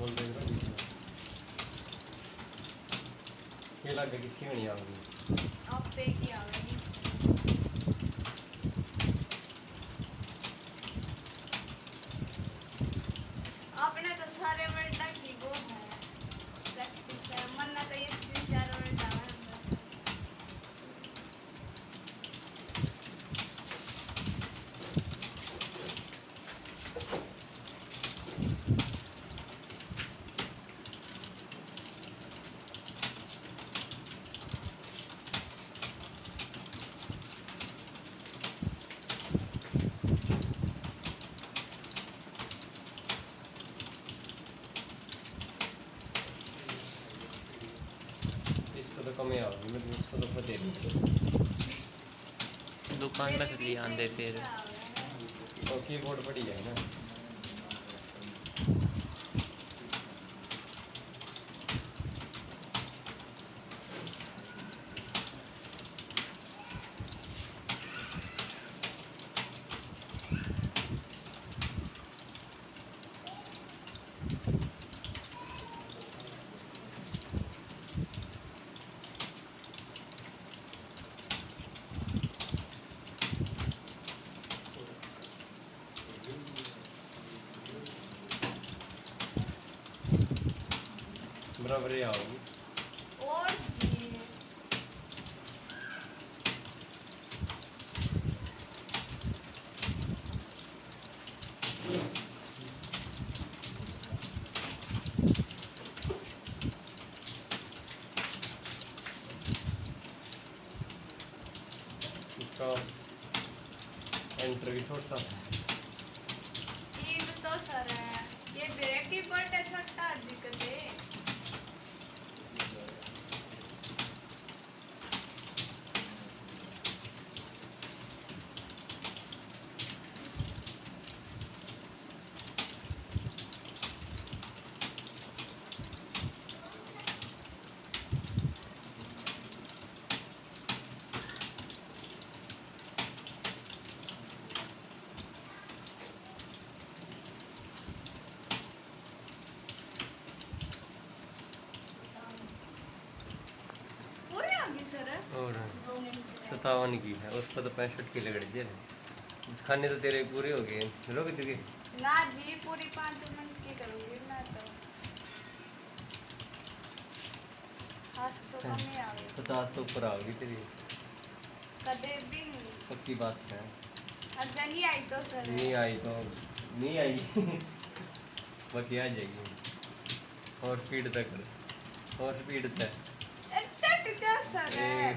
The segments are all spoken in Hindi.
बोल रहे हो बीच में खेला के किसकी बनी आओगी आप पे की आवेगी आपने तो सारे वर्ड की वो है प्रैक्टिस है मन्ना तो ये 3-4 वर्ड आवे तो कम ही आओगी मतलब इसको तो पता नहीं दुकान में से ले आंदे फिर और कीबोर्ड पड़ी है ना बराबर ही आओगी और जी इसका एंटर भी छोटा है ये तो सर है ये ब्रेक की बट छोटा दिक्कत है पूरे आ गए सर और 2 मिनट 57 की है उस पर तो 65 की लग रही है खाने तो तेरे पूरे हो गए रोक दोगे ना जी पूरी 5 मिनट की करूंगी ना तो खास तो कम ही आवे 50 तो ऊपर आओगी तेरी कदे भी नहीं पक्की बात है अब नहीं आई तो सर नहीं आई तो नहीं आई बाकी आ जाएगी और स्पीड तक और स्पीड तक क्या सर है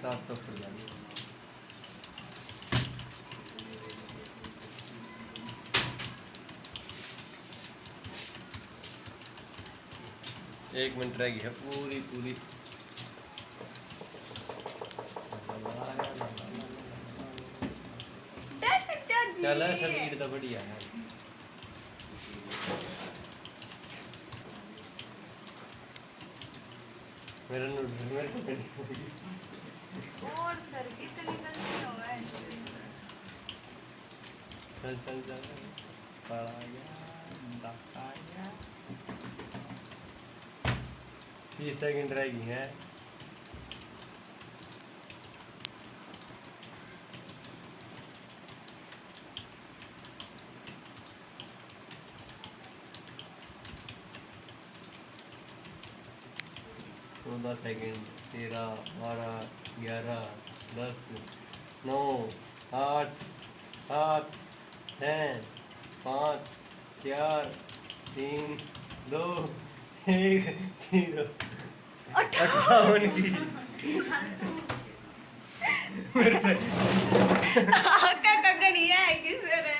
सास तो खुल जाएगी एक मिनट रहेगी है पूरी पूरी चल शरीर तो बढ़िया है मेरे और सर कितनी गलती हो है चल चल चल पढ़ाया 30 सेकंड रहेगी है चौदह सेकंड 13 12 11 10 9 8 7 6 5 4 3 2 1 0 58 की आपका कगड़िया है किस रे